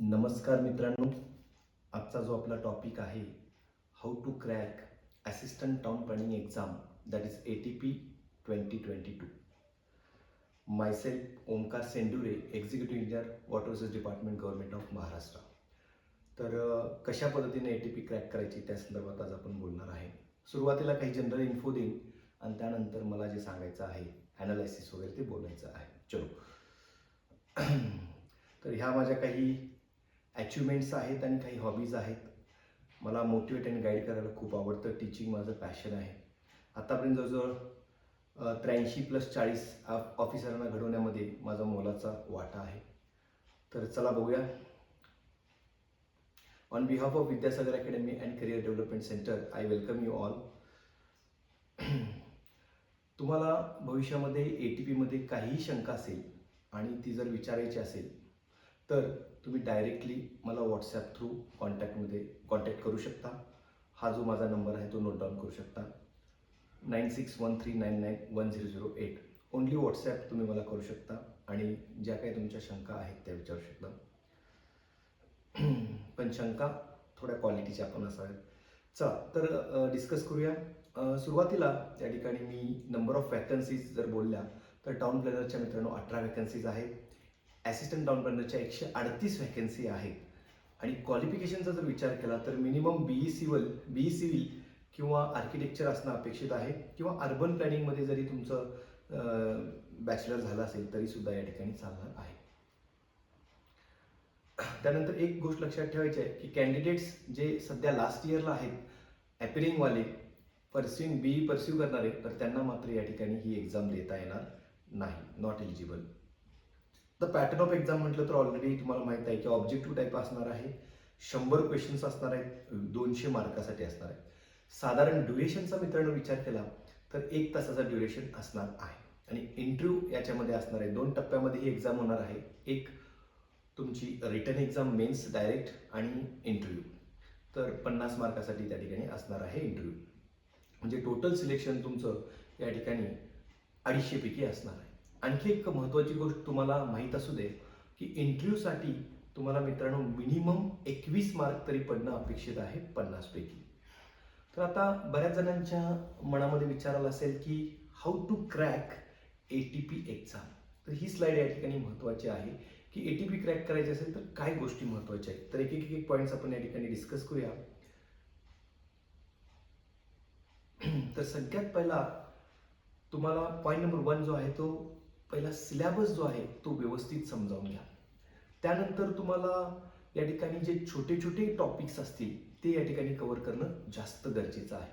नमस्कार मित्रांनो, आजचा जो आपला टॉपिक आहे how to crack assistant town planning exam that is ATP 2022. Myself Omkar Sendure, executive engineer, water resource department, government of Maharashtra. तर कशा पद्धतीने ATP क्रॅक करायची त्या संदर्भात आज आपण बोलणार आहे. सुरुवातीला काही जनरल इन्फो देईन आणि त्यानंतर मला जे सांगायचं आहे ॲनालायसिस वगैरे ते बोलायचं आहे. चलो. तर ह्या माझ्या काही अचिव्हमेंट्स आहेत आणि काही हॉबीज आहेत. मला मोटिवेट आणि गाईड करायला खूप आवडतं. टीचिंग माझं पॅशन आहे. आतापर्यंत जवळजवळ 83+40 ऑफिसरांना घडवण्यामध्ये माझा मोलाचा वाटा आहे. तर चला बघूया. On behalf of Vidyasagar academy and career development centre I welcome you all. तुम्हाला भविष्यामध्ये ATPमध्ये काहीही शंका असेल आणि ती जर विचारायची असेल तर तुम्ही डायरेक्टली मला व्हॉट्सॲप थ्रू कॉन्टॅक्ट करू शकता. हा जो माझा नंबर आहे तो नोट डाऊन करू शकता. 9613991008. ओनली व्हॉट्सॲप तुम्ही मला करू शकता आणि ज्या काही तुमच्या शंका आहेत त्या विचारू शकता. पण शंका थोड्या क्वालिटीच्या आपण असाव्यात. चला तर डिस्कस करूया. सुरुवातीला त्या ठिकाणी मी नंबर ऑफ वॅकन्सीज जर बोलल्या तर टाउन प्लॅनरच्या मित्रांनो 18 वॅकन्सीज आहेत. असिस्टंट टाउन प्लॅनरच्या 138 वॅकन्सी आहेत. आणि क्वालिफिकेशनचा जर विचार केला तर मिनिमम BE सिव्हिल किंवा आर्किटेक्चर असणं अपेक्षित आहे किंवा अर्बन प्लॅनिंगमध्ये जरी तुमचं बॅचलर झालं असेल तरीसुद्धा या ठिकाणी चालणार आहे. त्यानंतर एक गोष्ट लक्षात ठेवायची आहे की कॅन्डिडेट्स जे सध्या लास्ट इयरला आहेत ॲपिरिंगवाले BE परस्यू करणारे तर त्यांना मात्र या ठिकाणी ही एक्झाम देता येणार नाही. Not eligible. The pattern of exam म्हटलं तर ऑलरेडी तुम्हाला माहीत आहे की ऑब्जेक्टिव्ह टाईप असणार आहे. 100 क्वेश्चन्स असणार आहेत. 200 मार्कासाठी असणार आहे. साधारण ड्युरेशनचा मित्रांनो विचार केला तर 1 तासाचा ड्युरेशन असणार आहे. आणि इंटरव्ह्यू याच्यामध्ये असणार आहे. 2 टप्प्यामध्ये ही एक्झाम होणार आहे. एक तुमची रिटर्न एक्झाम, मेन्स डायरेक्ट आणि इंटरव्ह्यू. तर 50 मार्कासाठी त्या ठिकाणी असणार आहे इंटरव्ह्यू. म्हणजे टोटल सिलेक्शन तुमचं या ठिकाणी 250 पैकी असणार आहे. आणखी एक महत्त्वाची गोष्ट तुम्हाला माहीत असू दे की इंटरव्ह्यूसाठी तुम्हाला मित्रांनो मिनिमम 21 मार्क तरी पडणं अपेक्षित आहे 50 पैकी. तर आता बऱ्याच जणांच्या मनामध्ये विचार आला असेल की how to crack ATP exam. तर ही स्लाइड या ठिकाणी महत्त्वाची आहे की ATP क्रॅक करायची असेल तर काय गोष्टी महत्त्वाच्या आहेत. तर एक पॉईंट्स आपण या ठिकाणी डिस्कस करूया. तर सगळ्यात पहिला तुम्हाला पॉईंट नंबर 1 जो आहे तो पहिला सिलेबस जो आहे तो व्यवस्थित समजावून घ्या. त्यानंतर तुम्हाला या ठिकाणी जे छोटे छोटे टॉपिक्स असतील ते या ठिकाणी कव्हर करणं जास्त गरजेचं आहे.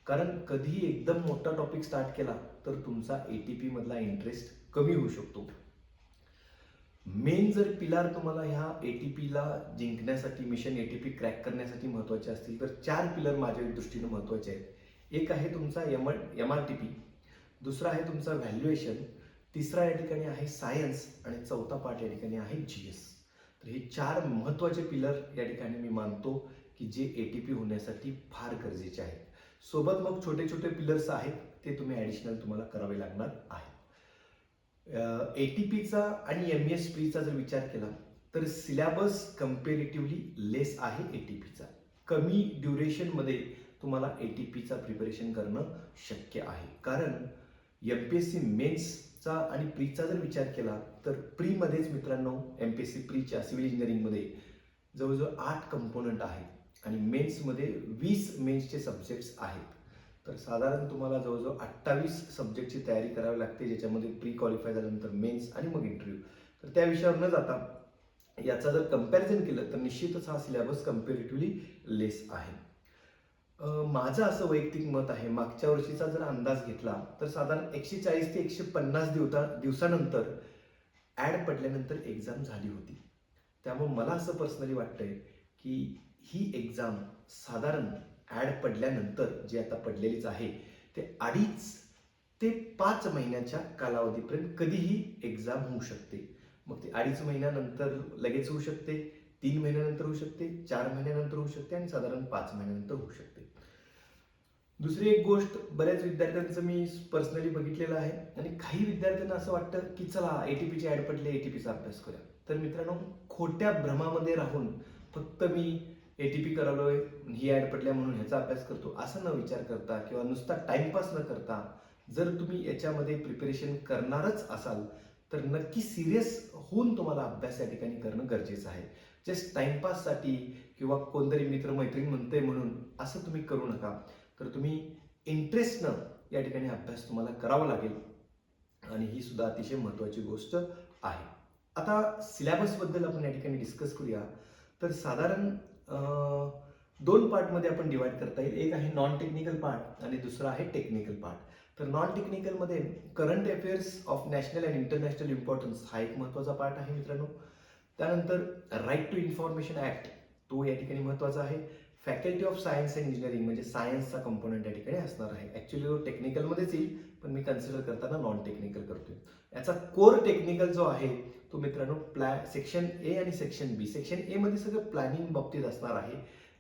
कारण कधीही एकदम मोठा टॉपिक स्टार्ट केला तर तुमचा ATP मधला इंटरेस्ट कमी होऊ शकतो. मेन जर पिलार तुम्हाला ह्या ATPला जिंकण्यासाठी, मिशन ATP क्रॅक करण्यासाठी महत्त्वाचे असतील तर 4 पिलर माझ्या दृष्टीने महत्त्वाचे आहेत. एक आहे तुमचा MRTP, दुसरा आहे तुमचा व्हॅल्युएशन, तिसरा या ठिकाणी आहे सायन्स आणि चौथा पार्ट या ठिकाणी आहे GS. तर हे 4 महत्त्वाचे पिलर या ठिकाणी मी मानतो की जे ATP होण्यासाठी फार गरजेचे आहेत. सोबत मग छोटे छोटे पिलर्स आहेत ते तुम्ही ॲडिशनल तुम्हाला करावे लागणार आहे. ATPचा आणि MES प्रीचा जर विचार केला तर सिलेबस कम्पेरेटिव्हली लेस आहे ATPचा. कमी ड्युरेशनमध्ये तुम्हाला ATPचा प्रिपरेशन करणं शक्य आहे. कारण MPSC मेन्सचा आणि प्रीचा जर विचार केला तर प्रीमध्येच मित्रांनो MPSC प्रीच्या सिव्हिल इंजिनिअरिंगमध्ये जवळजवळ 8 कंपोनंट आहेत आणि मेन्समध्ये 20 मेन्सचे सब्जेक्ट्स आहेत. तर साधारण तुम्हाला जवळजवळ 28 सब्जेक्टची तयारी करावी लागते, ज्याच्यामध्ये प्री क्वालिफाय झाल्यानंतर मेन्स आणि मग इंटरव्ह्यू. तर त्या विषयावर न जाता याचा जर कंपॅरिझन केलं तर निश्चितच हा सिलेबस कम्पेरेटिव्हली लेस आहे. माझं असं वैयक्तिक मत आहे, मागच्या वर्षीचा जर अंदाज घेतला तर साधारण 140 ते 150 दिवसानंतर ॲड पडल्यानंतर एक्झाम झाली होती. त्यामुळे मला असं पर्सनली वाटतंय की ही एक्झाम साधारण ॲड पडल्यानंतर जी आता पडलेलीच आहे ते 2.5 ते 5 महिन्याच्या कालावधीपर्यंत कधीही एक्झाम होऊ शकते. मग ती 2.5 महिन्यानंतर लगेच होऊ शकते, 3 महिन्यानंतर होऊ शकते, 4 महिन्यानंतर होऊ शकते आणि साधारण 5 महिन्यानंतर होऊ शकते. दुसरी एक गोष्ट बऱ्याच विद्यार्थ्यांचं मी पर्सनली बघितलेलं आहे आणि काही विद्यार्थ्यांना असं वाटतं की चला ATPची ॲड पडली, ATPचा अभ्यास करूया. तर मित्रांनो, खोट्या भ्रमामध्ये राहून फक्त मी ATP करालोय, ही ॲड पडल्या म्हणून ह्याचा अभ्यास करतो असं न विचार करता किंवा नुसता टाइमपास न करता जर तुम्ही याच्यामध्ये प्रिपरेशन करणारच असाल तर नक्की सिरियस होऊन तुम्हाला अभ्यास या ठिकाणी करणं गरजेचं आहे. जस्ट टाइमपाससाठी किंवा कोणतरी मित्रमैत्रीण म्हणते म्हणून असं तुम्ही करू नका. तर तुम्ही इंटरेस्टनं या ठिकाणी अभ्यास तुम्हाला करावा लागेल आणि ही सुद्धा अतिशय महत्त्वाची गोष्ट आहे. आता सिलेबसबद्दल आपण या ठिकाणी डिस्कस करूया. तर साधारण दोन पार्टमध्ये आपण डिवाइड करता येईल. एक आहे नॉन टेक्निकल पार्ट आणि दुसरा आहे टेक्निकल पार्ट. तर नॉन टेक्निकलमध्ये current affairs of national and international importance हा एक महत्त्वाचा पार्ट आहे मित्रांनो. त्यानंतर राईट टू इन्फॉर्मेशन ॲक्ट तो या ठिकाणी महत्त्वाचा आहे. Faculty of science and engineering म्हणजे सायन्सचा कंपोनंट या ठिकाणी असणार आहे. ॲक्च्युली तो टेक्निकलमध्येच येईल पण मी कन्सिडर करताना नॉन टेक्निकल करतोय. याचा कोर टेक्निकल जो आहे तो मित्रांनो सेक्शन ए आणि सेक्शन बी. सेक्शन ए मध्ये सगळं प्लॅनिंग बाबतीत असणार आहे,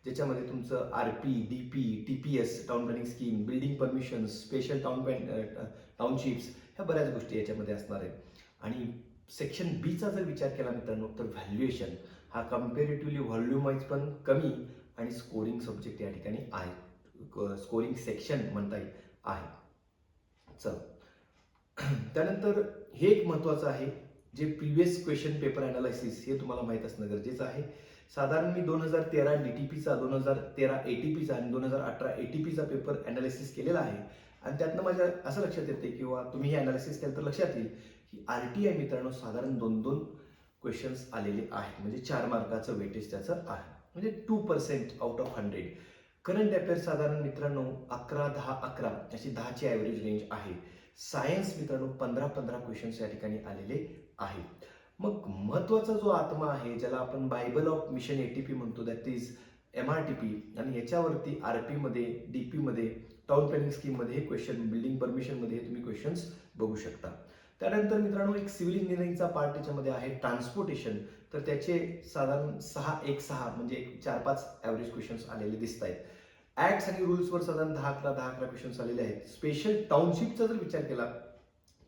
ज्याच्यामध्ये तुमचं RP, DP, TPS, town planning scheme, building permissions, special townships ह्या बऱ्याच गोष्टी याच्यामध्ये असणार आहेत. आणि सेक्शन बीचा जर विचार केला मित्रांनो तर व्हॅल्युएशन हा कम्पेरेटिव्हली व्हॉल्यूम वाईज पण कमी आणि स्कोरिंग सब्जेक्ट या ठिकाणी आहे, स्कोरिंग सेक्शन म्हणता येईल आहे. चल त्यानंतर हे एक महत्त्वाचं आहे जे प्रिव्हियस क्वेश्चन पेपर अनालिसिस हे तुम्हाला माहीत असणं गरजेचं आहे. साधारण मी 2013 DTPचा, 2013 ATPचा आणि 2018 ATPचा पेपर अनालिसिस केलेला आहे आणि त्यातनं माझ्या असं लक्षात येते किंवा तुम्ही हे अनालिसिस केलं तर लक्षात येईल की RTI मित्रांनो साधारण 2-2 क्वेश्चन्स आलेले आहेत, म्हणजे 4 मार्काचं वेटेज त्याचं आहे, म्हणजे 2% आउट ऑफ 100. करंट अफेअर्स साधारण मित्रांनो 11-10-11 अशी 10ची ॲव्हरेज रेंज आहे. सायन्स मित्रांनो 15-15 क्वेश्चन्स या ठिकाणी आलेले आहेत. मग महत्त्वाचा जो आत्मा आहे ज्याला आपण बायबल ऑफ मिशन ATP म्हणतो, दॅट इज MRTP, आणि याच्यावरती RP मध्ये, DP मध्ये, टाउन प्लॅनिंग स्कीम मध्ये हे क्वेश्चन, बिल्डिंग परमिशन मध्ये तुम्ही क्वेश्चन्स बघू शकता. त्यानंतर मित्रांनो एक सिव्हिल इंजिनिअरिंगचा पार्ट त्याच्यामध्ये आहे ट्रान्सपोर्टेशन. तर त्याचे साधारण 6-1-6 म्हणजे 4-5 ॲव्हरेज क्वेश्चन्स आलेले दिसत आहेत. ऍक्ट्स आणि रूल्सवर साधारण 10-11 क्वेश्चन्स आलेले आहेत. स्पेशल टाउनशिपचा जर विचार केला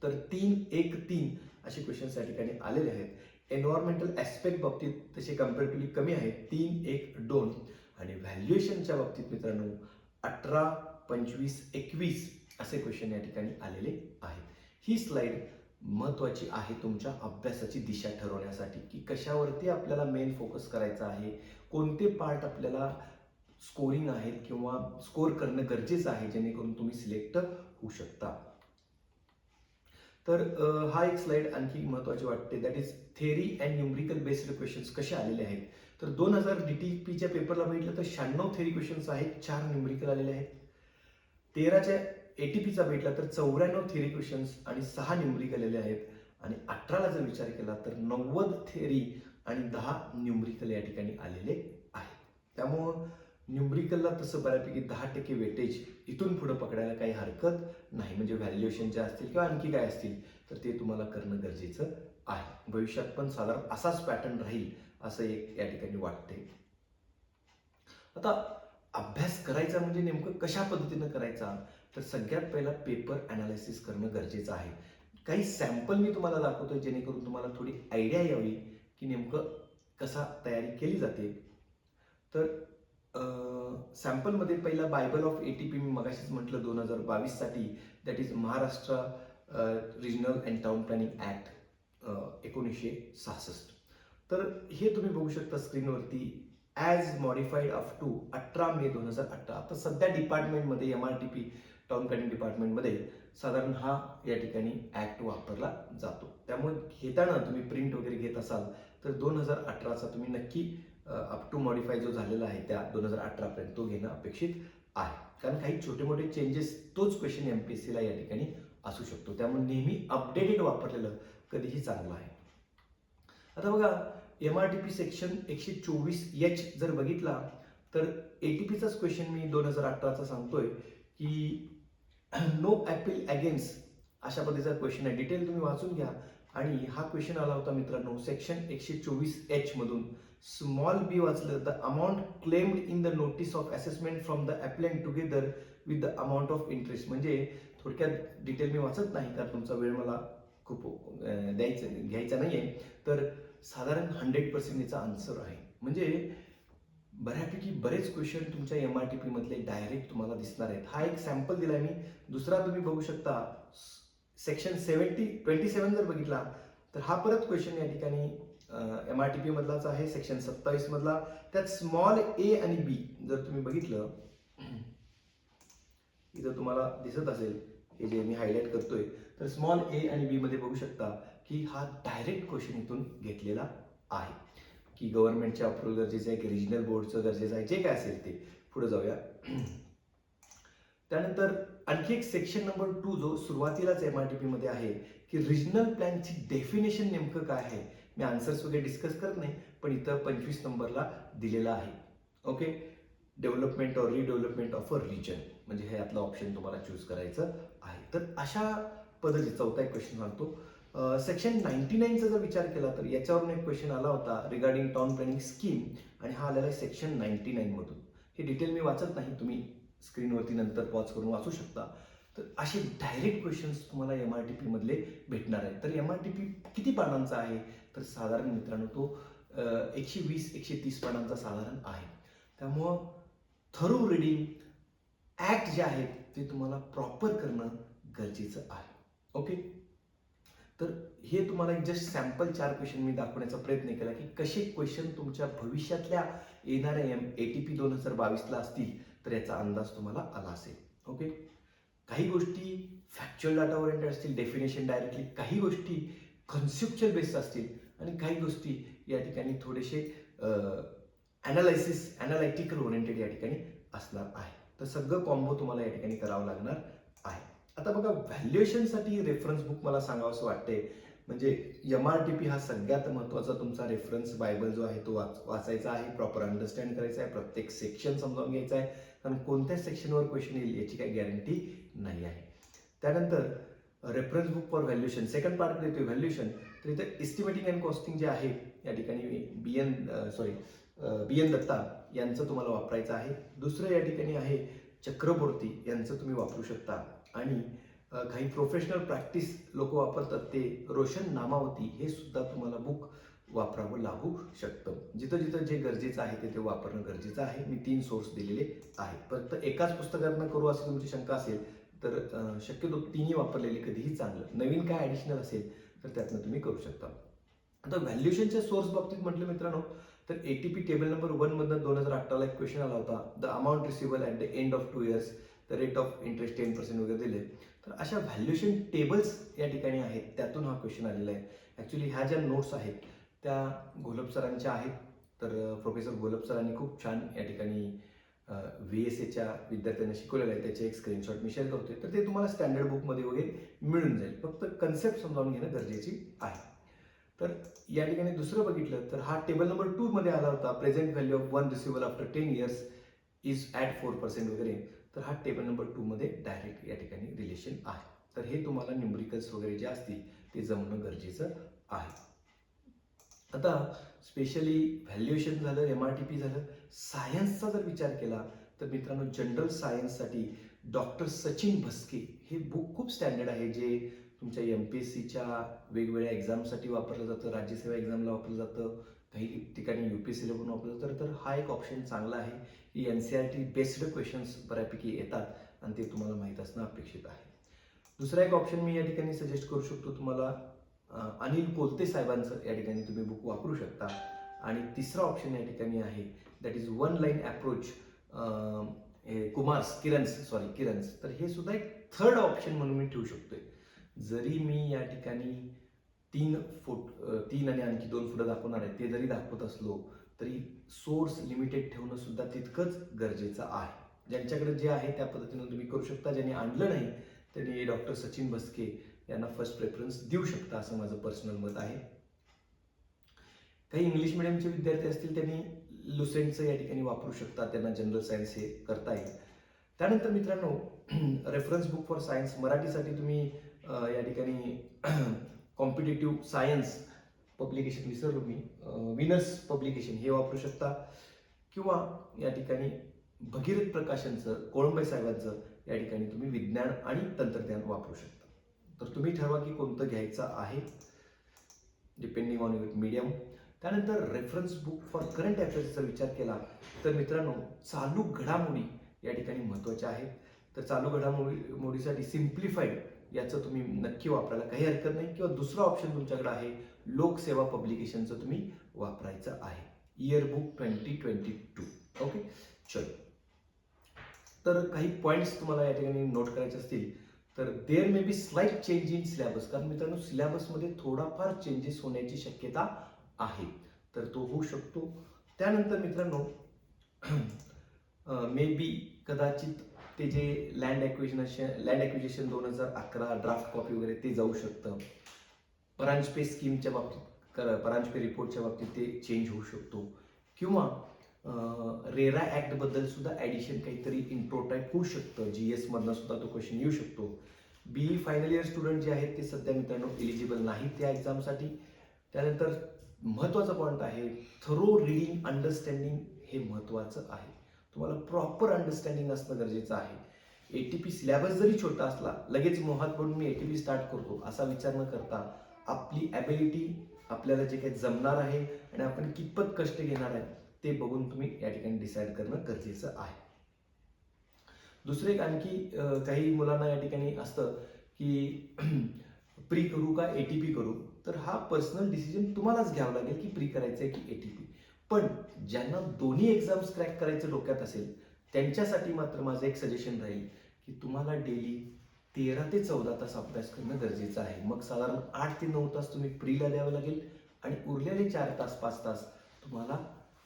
तर 3-1-3 असे क्वेश्चन्स या ठिकाणी आलेले आहेत. एन्व्हायरमेंटल ॲस्पेक्ट बाबतीत तसे कम्पॅरेटिव्हली कमी आहेत, 3-1-2. आणि व्हॅल्युएशनच्या बाबतीत मित्रांनो 18-25-21 असे क्वेश्चन या ठिकाणी आलेले आहेत. ही स्लाइड महत्त्वाची आहे तुमच्या अभ्यासाची दिशा ठरवण्यासाठी की कशावरती आपल्याला मेन फोकस करायचा आहे, कोणते पार्ट आपल्याला स्कोरिंग आहेत किंवा स्कोर करणं गरजेचं आहे जेणेकरून तुम्ही सिलेक्ट होऊ शकता. तर हा एक स्लाइड आणखी महत्त्वाची वाटते, that is theory and numerical based questions कसे आलेले आहेत. तर 2000 DTPच्या पेपरला बघितलं तर 96 थेअरी क्वेश्चन्स आहेत, 4 न्यूमरिकल आलेले आहेत. 13च्या ATPचा भेटला तर 94 थेअरी क्वेश्चन्स आणि 6 न्यूमरिकल आलेले आहेत. आणि 18ला जर विचार केला तर 90 थेअरी आणि 10 न्यूमरिकल या ठिकाणी आलेले आहेत. त्यामुळं न्यूमरिकलला तसं बऱ्यापैकी 10% वेटेज इथून पुढे पकडायला काही हरकत नाही. म्हणजे व्हॅल्युएशनचे असतील किंवा आणखी काय असतील तर ते तुम्हाला करणं गरजेचं आहे. भविष्यात पण साधारण असाच पॅटर्न राहील असं एक या ठिकाणी वाटते. आता अभ्यास करायचा म्हणजे नेमकं कशा पद्धतीनं करायचा, तर सगळ्यात पहिला पेपर अनालिसिस करणं गरजेचं आहे. काही सॅम्पल मी तुम्हाला दाखवतोय जेणेकरून तुम्हाला थोडी आयडिया यावी की नेमकं कसा तयारी केली जाते. तर सॅम्पलमध्ये पहिला बायबल ऑफ ATP मी मगाशीच म्हटलं 2022 साठी, that is Maharashtra regional and town planning act 1966. तर हे तुम्ही बघू शकता स्क्रीनवरती, ॲज मॉडिफाईड अप टू 18 मे 2018. आता सध्या डिपार्टमेंटमध्ये MRTP टाउन प्लॅनिंग डिपार्टमेंटमध्ये साधारण हा या ठिकाणी ॲक्ट वापरला जातो. त्यामुळे घेताना तुम्ही प्रिंट वगैरे घेत असाल तर 2018चा तुम्ही नक्की अप टू मॉडिफाय जो झालेला आहे त्या 2018 पर्यंत तो घेणं अपेक्षित आहे. कारण काही छोटे मोठे चेंजेस तोच क्वेश्चन MPSCला या ठिकाणी असू शकतो. त्यामुळे नेहमी अपडेटेड वापरलेलं कधीही चांगलं आहे. आता बघा MRTP सेक्शन 124H जर बघितला तर ATPचाच क्वेश्चन मी 2018चा सांगतोय की नो अपील अगेन्स्ट अशा पद्धतीचा क्वेश्चन आहे. डिटेल तुम्ही वाचून घ्या. आणि हा क्वेश्चन आला होता मित्रांनो सेक्शन 124H मधून. स्मॉल बी वाचलं, the amount claimed in the notice of assessment from the appellant together with the amount of interest. म्हणजे थोडक्यात डिटेल मी वाचत नाही कारण तुमचा वेळ मला खूप घ्यायचा नाहीये. तर साधारण 100% याचा आन्सर आहे. म्हणजे बऱ्यापैकी बरेच क्वेश्चन तुमच्या MRTP मधले डायरेक्ट तुम्हाला दिसणार आहेत. हा एक सॅम्पल दिलाय मी. दुसरा तुम्ही बघू शकता सेक्शन 27 जर बघितला तर हा परत क्वेश्चन या ठिकाणी MRTP मधलाच आहे, सेक्शन 27 मधला. त्यात स्मॉल ए आणि बी जर तुम्ही बघितलं, इथं तुम्हाला दिसत असेल हे जे मी हायलाइट करतोय, तर स्मॉल ए आणि बी मध्ये बघू शकता की हा डायरेक्ट क्वेश्चन इथून घेतलेला आहे की गव्हर्नमेंटचे अप्रुव्हल गरजेचं आहे की रिजनल बोर्डचं गरजेचं आहे, जे काय असेल ते. पुढे जाऊया. त्यानंतर आणखी एक सेक्शन नंबर 2 जो सुरुवातीलाच MRTP मध्ये आहे की रिजनल प्लॅनची डेफिनेशन नेमकं काय आहे. मी आन्सर्स वगैरे डिस्कस करत नाही, पण इथं 25 नंबरला दिलेला आहे. ओके, डेव्हलपमेंट और रिडेव्हलपमेंट ऑफ अ रिजन, म्हणजे हे यातलं ऑप्शन तुम्हाला चूज करायचं आहे. तर अशा पद्धतीचा चौथा एक क्वेश्चन सांगतो. सेक्शन 99चा जर विचार केला तर याच्यावरून एक क्वेश्चन आला होता रिगार्डिंग टाउन प्लॅनिंग स्कीम, आणि हा आलेला आहे सेक्शन 99 मधून. हे डिटेल मी वाचत नाही, तुम्ही स्क्रीनवरती नंतर पॉज करून वाचू शकता. तर असे डायरेक्ट क्वेश्चन्स तुम्हाला MRTP मधले भेटणार आहेत. तर MRTP किती पानांचा आहे, तर साधारण मित्रांनो तो 120-130 पानांचा साधारण आहे. त्यामुळं थरो रिडिंग ऍक्ट जे आहेत ते तुम्हाला प्रॉपर करणं गरजेचं आहे. ओके, तर हे तुम्हाला एक जस्ट सॅम्पल 4 क्वेश्चन मी दाखवण्याचा प्रयत्न केला की कसे क्वेश्चन तुमच्या भविष्यातल्या येणाऱ्या ATP 2022ला असतील, तर याचा अंदाज तुम्हाला आला असेल. ओके, काही गोष्टी फॅक्च्युअल डाटा ओरिएंटेड असतील, डेफिनेशन डायरेक्टली, काही गोष्टी कन्सेप्च्युअल बेस्ड असतील, आणि काही गोष्टी या ठिकाणी थोडेसे ॲनालायटिकल ओरिएंटेड या ठिकाणी असणार आहे. तर सगळं कॉम्बो तुम्हाला या ठिकाणी करावं लागणार आहे. आता बघा, व्हॅल्युएशनसाठी रेफरन्स बुक मला सांगावं असं वाटते. म्हणजे MRTP हा सगळ्यात महत्त्वाचा तुमचा रेफरन्स बायबल जो आहे तो वाचायचा आहे, प्रॉपर अंडरस्टँड करायचा आहे, प्रत्येक सेक्शन समजावून घ्यायचा आहे, कारण कोणत्या सेक्शनवर क्वेश्चन येईल याची काही गॅरंटी नाही आहे. त्यानंतर reference book for valuation second part देतोय व्हॅल्युएशन. तर इथं एस्टिमेटिंग अँड कॉस्टिंग जे आहे या ठिकाणी BN दत्ता यांचं तुम्हाला वापरायचं आहे. दुसरं या ठिकाणी आहे चक्रवर्ती यांचं तुम्ही वापरू शकता. आणि काही प्रोफेशनल प्रॅक्टिस लोक वापरतात ते रोशन नामावती, हे सुद्धा तुम्हाला बुक वापरावं लागू शकतं. जिथं जिथं जे गरजेचं आहे ते वापरणं गरजेचं आहे. मी 3 सोर्स दिलेले आहेत. फक्त एकाच पुस्तकातनं करू अशी तुमची शंका असेल तर शक्यतो 3ही वापरलेले कधीही चांगलं. नवीन काय ॲडिशनल असेल तर त्यातनं तुम्ही करू शकता. आता व्हॅल्युएशनच्या सोर्स बाबतीत म्हटलं मित्रांनो, तर ATP टेबल नंबर 1 मधनं 2018ला एक क्वेश्चन आला होता. The amount receivable at the end of 2 years, the rate of interest 10% वगैरे दिले. तर अशा व्हॅल्युएशन टेबल्स या ठिकाणी आहेत, त्यातून हा क्वेश्चन आलेला आहे. ॲक्च्युली ह्या ज्या नोट्स आहेत त्या घोलप सरांच्या आहेत. तर प्रोफेसर घोलप सरांनी खूप छान या ठिकाणी VSAच्या विद्यार्थ्यांना शिकवलेलं आहे. त्याचे एक स्क्रीनशॉट मी शेअर करतोय. तर ते तुम्हाला स्टँडर्ड बुकमध्ये वगैरे मिळून जाईल. फक्त कन्सेप्ट समजावून घेणं गरजेची आहे. तर या ठिकाणी दुसरं बघितलं तर हा टेबल नंबर 2 मध्ये आला होता. Present value of one receivable after 10 years is at 4% वगैरे. तर हा टेबल नंबर 2 मध्ये डायरेक्ट या ठिकाणी रिलेशन आहे. तर हे तुम्हाला न्यूमरिकल्स वगैरे जे असतील ते जमणं गरजेचं आहे. आता स्पेशली व्हॅल्युएशन झालं, MRTP झालं. सायन्सचा जर विचार केला तर मित्रांनो, जनरल सायन्ससाठी डॉक्टर सचिन भस्के हे बुक खूप स्टँडर्ड आहे, जे तुमच्या MPSCच्या वेगवेगळ्या एक्झामसाठी वापरलं जातं, राज्यसेवा एक्झामला वापरलं जातं, काही ठिकाणी UPSCला पण वापरलं जातं. तर हा एक ऑप्शन चांगला आहे की NCERT बेस्ड क्वेश्चन्स बऱ्यापैकी येतात आणि ते तुम्हाला माहीत असणं अपेक्षित आहे. दुसरा एक ऑप्शन मी या ठिकाणी सजेस्ट करू शकतो तुम्हाला, अनिल पोलते साहेबांचं या ठिकाणी तुम्ही बुक वापरू शकता. आणि तिसरा ऑप्शन या ठिकाणी आहे that is one line approach, किरन्स. तर हे सुद्धा एक थर्ड ऑप्शन म्हणून मी ठेवू शकतोय. जरी मी या ठिकाणी 3 आणि आणखी 2 फुटं दाखवणार आहे, ते जरी दाखवत असलो तरी सोर्स लिमिटेड ठेवणं सुद्धा तितकंच गरजेचं आहे. ज्यांच्याकडे जे आहे त्या पद्धतीनं तुम्ही करू शकता. ज्यांनी आणलं नाही त्यांनी डॉक्टर सचिन भस्के यांना फर्स्ट प्रेफरन्स देऊ शकता, असं माझं पर्सनल मत आहे. काही इंग्लिश मिडियमचे विद्यार्थी असतील त्यांनी लुसेंटचं या ठिकाणी वापरू शकतात, त्यांना जनरल सायन्स हे करता येईल. त्यानंतर मित्रांनो, रेफरन्स बुक फॉर सायन्स मराठीसाठी तुम्ही या ठिकाणी कॉम्पिटेटिव्ह सायन्स पब्लिकेशन विसरलो मी, विनर्स पब्लिकेशन हे वापरू शकता. किंवा या ठिकाणी भगीरथ प्रकाशनचं, कोळंबे साहेबांचं या ठिकाणी तुम्ही विज्ञान आणि तंत्रज्ञान वापरू शकता. तर तुम्ही ठरवा की कोणतं घ्यायचं आहे डिपेंडिंग ऑन युअर मीडियम. त्यानंतर रेफरन्स बुक फॉर करंट अफेअर्सचा विचार केला तर मित्रांनो, चालू घडामोडी या ठिकाणी महत्त्वाच्या आहेत. तर चालू घडामोडीसाठी सिम्प्लिफाईड याचं तुम्ही नक्की वापरायला काही हरकत नाही, किंवा दुसरा ऑप्शन तुमच्याकडे आहे लोकसेवा पब्लिकेशनचं तुम्ही वापरायचं आहे, इयरबुक 2022. ओके, चलो. तर काही पॉईंट्स तुम्हाला या ठिकाणी नोट करायचे असतील तर there may be slight change in syllabus, कारण मित्रांनो सिलेबसमध्ये थोडाफार चेंजेस होण्याची शक्यता आहे, तर तो होऊ शकतो. त्यानंतर मित्रांनो मे बी कदाचित ते जे लँड ॲक्विजिशन 2011 ड्राफ्ट कॉपी वगैरे ते जाऊ शकतं. परांजपे स्कीमच्या बाबतीत, परांजपे रिपोर्टच्या बाबतीत ते चेंज होऊ शकतो, किंवा रेरा ॲक्टबद्दल सुद्धा ॲडिशन काहीतरी इंट्रोटाईप होऊ शकतं. GS मधनं सुद्धा तो क्वेश्चन येऊ शकतो. BE फायनल इयर स्टुडंट जे आहेत ते सध्या मित्रांनो एलिजिबल नाहीत त्या एक्झामसाठी. त्यानंतर महत्त्वाचा पॉईंट आहे थरो रीडिंग अंडरस्टँडिंग, हे महत्त्वाचं आहे. तुम्हाला प्रॉपर अंडरस्टँडिंग असणं गरजेचं आहे. ATP सिलेबस जरी छोटा असला, लगेच मोहात पडून मी ATP स्टार्ट करतो असा विचार न करता, आपली ॲबिलिटी, आपल्याला जे काही जमणार आहे आणि आपण कितपत कष्ट घेणार आहे ते बघून तुम्ही या ठिकाणी डिसाईड करणं गरजेचं आहे. दुसरे एक आणखी काही मुलांना या ठिकाणी असतं की प्री करू का ATP करू, तर हा पर्सनल डिसिजन तुम्हालाच घ्यावा लागेल की प्री करायचं आहे की ATP. पण ज्यांना दोन्ही एक्झाम्स क्रॅक करायचं डोक्यात असेल त्यांच्यासाठी मात्र माझं एक सजेशन राहील की तुम्हाला डेली 13 ते 14 तास अभ्यास करणं गरजेचं आहे. मग साधारण 8 ते 9 तास तुम्ही प्रीला द्यावं लागेल आणि उरलेले 4 तास 5 तास तुम्हाला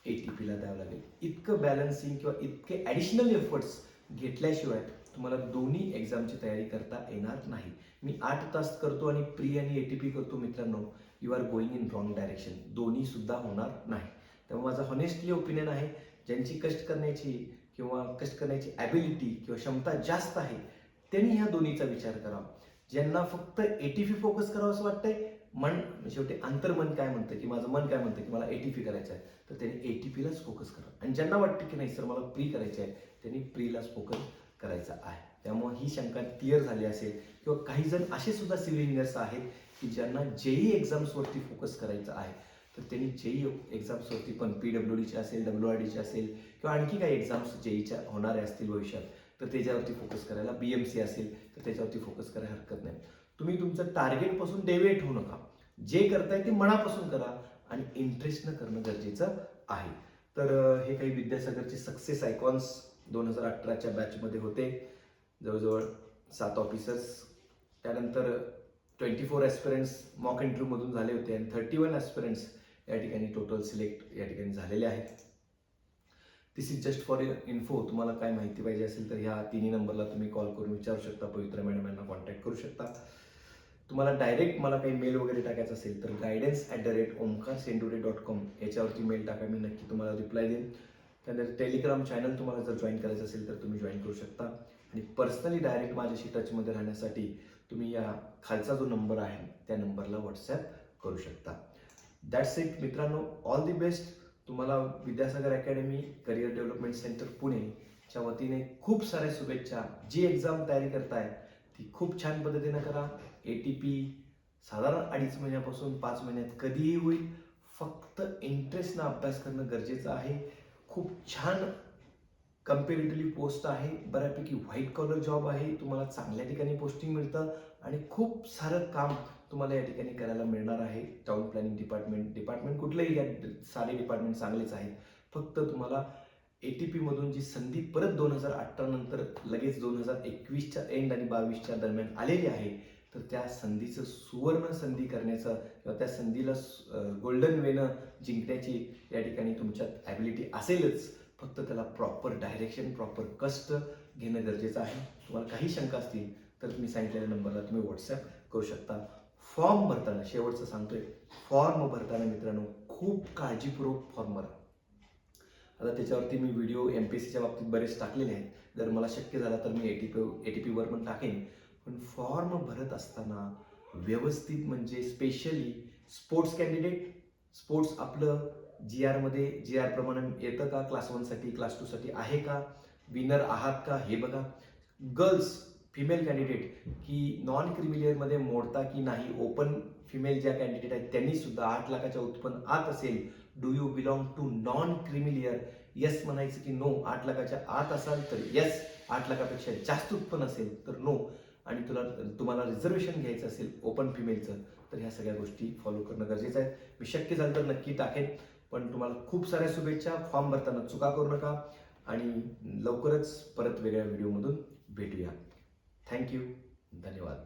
ATPला द्यावं लागेल. इतकं बॅलन्सिंग किंवा इतके ॲडिशनल एफर्ट्स घेतल्याशिवाय तुम्हाला दोन्ही एक्झामची तयारी करता येणार नाही. मी 8 तास करतो आणि प्री आणि ATP करतो मित्रांनो, you are going in wrong direction. दोन्ही सुद्धा होणार नाही. त्यामुळे माझा हॉनेस्टली ओपिनियन आहे, ज्यांची कष्ट करण्याची ॲबिलिटी किंवा क्षमता जास्त आहे त्यांनी ह्या दोन्हीचा विचार करावा. ज्यांना फक्त ATP फोकस करावं असं वाटतंय, शेवटी अंतर्मन काय म्हणतं की माझं मन काय म्हणतं की मला ATP करायचं आहे, तर त्यांनी ATPलाच फोकस करा. आणि ज्यांना वाटतं की नाही सर मला प्री करायचं आहे, त्यांनी प्रीलाच फोकस करायचा आहे. त्यामुळे ही शंका क्लिअर झाली असेल. किंवा काही जण असे सुद्धा सिव्हिल इंजिनियर्स आहेत की ज्यांना JEE एक्झाम्सवरती फोकस करायचं आहे, तर त्यांनी JEE एक्झाम्सवरती पण PWDची असेल, WRDची असेल किंवा आणखी काही एक्झाम्स JEEच्या होणाऱ्या असतील भविष्यात, तर त्याच्यावरती फोकस करायला, BMC असेल तर त्याच्यावरती फोकस करायला हरकत नाही. तुम्ही तुमचं टार्गेटपासून डेविएट होऊ नका. जे करताय ते मनापासून करा आणि इंटरेस्टनं करणं गरजेचं आहे. तर हे काही विद्यासागरचे सक्सेस आयकॉन्स 2018च्या बॅचमध्ये होते. जवळजवळ 7 ऑफिसर्स, त्यानंतर 24 ॲस्पिरंट्स मॉक इंटरव्ह्यूमधून झाले होते आणि 31 ॲस्पिरंट्स या ठिकाणी टोटल सिलेक्ट या ठिकाणी झालेले आहेत. दिस इज जस्ट फॉर इन्फो. तुम्हाला काय माहिती पाहिजे असेल तर ह्या तिन्ही नंबरला तुम्ही कॉल करून विचारू शकता, पवित्रा मॅडम यांना कॉन्टॅक्ट करू शकता. तुम्हाला डायरेक्ट मला काही मेल वगैरे टाकायचं असेल तर guidance@omkarsendure.com याच्यावरती मेल टाका, मी नक्की तुम्हाला रिप्लाय देईन. त्यानंतर टेलिग्राम चॅनल तुम्हाला जर जॉईन करायचं असेल तर तुम्ही जॉईन करू शकता. आणि पर्सनली डायरेक्ट माझ्याशी टचमध्ये राहण्यासाठी तुम्ही या खालचा जो नंबर आहे त्या नंबरला व्हॉट्सॲप करू शकता. दॅट्स इट मित्रांनो, ऑल दी बेस्ट. तुम्हाला Vidyasagar academy career development centre पुणेच्या वतीने खूप साऱ्या शुभेच्छा. जी एक्झाम तयारी करताय ती खूप छान पद्धतीनं करा. ATP साधारण 2.5 महिन्यापासून 5 महिन्यात कधीही होईल. फक्त इंटरेस्टनं अभ्यास करणं गरजेचं आहे. खूप छान कम्पेरेटिव्हली पोस्ट आहे, बऱ्यापैकी व्हाईट कॉलर जॉब आहे, तुम्हाला चांगल्या ठिकाणी पोस्टिंग मिळतं आणि खूप सारं काम तुम्हाला या ठिकाणी करायला मिळणार आहे. टाउन प्लॅनिंग डिपार्टमेंट कुठलंही, या सारे डिपार्टमेंट चांगलेच आहेत. फक्त तुम्हाला ATP मधून जी संधी परत 2018 नंतर लगेच 2021च्या एंड आणि 22च्या दरम्यान आलेली आहे, तर त्या संधीचं सुवर्ण संधी करण्याचं किंवा त्या संधीला गोल्डन वेनं जिंकण्याची या ठिकाणी तुमच्यात ॲबिलिटी असेलच. फक्त त्याला प्रॉपर डायरेक्शन, प्रॉपर कष्ट घेणं गरजेचं आहे. तुम्हाला काही शंका असतील तर तुम्ही सांगितलेल्या नंबरला तुम्ही व्हॉट्सॲप करू शकता. फॉर्म भरताना, शेवटचं सांगतोय, फॉर्म भरताना मित्रांनो खूप काळजीपूर्वक फॉर्म भरा. आता त्याच्यावरती मी व्हिडिओ MPSCच्या बाबतीत बरेच टाकलेले आहेत. जर मला शक्य झाला तर मी ATPवर पण टाकेन. पण फॉर्म भरत असताना व्यवस्थित, म्हणजे स्पेशली स्पोर्ट्स कॅन्डिडेट, स्पोर्ट्स आपलं GR प्रमाणे येतं का, क्लास 1 साठी, क्लास 2 साठी आहे का, विनर आहात का हे बघा. गर्ल्स, फिमेल कॅन्डिडेट की नॉन क्रिमिलियरमध्ये मोडता की नाही, ओपन फिमेल ज्या कॅन्डिडेट आहेत त्यांनी सुद्धा 8 लाखाच्या उत्पन्न आत असेल, do you belong to non creamy layer, yes म्हणायचं की नो, 8 लाखाच्या आत असाल तर येस, 8 लाखापेक्षा जास्त उत्पन्न असेल तर नो, आणि तुम्हाला रिझर्वेशन घ्यायचं असेल ओपन फिमेलचं तर ह्या सगळ्या गोष्टी फॉलो करणं गरजेचं आहे. मी शक्य झालं तर नक्की टाकेन, पण तुम्हाला खूप साऱ्या शुभेच्छा. फॉर्म भरताना चुका करू नका आणि लवकरच परत वेगळ्या व्हिडिओमधून भेटूया. थँक्यू. धन्यवाद.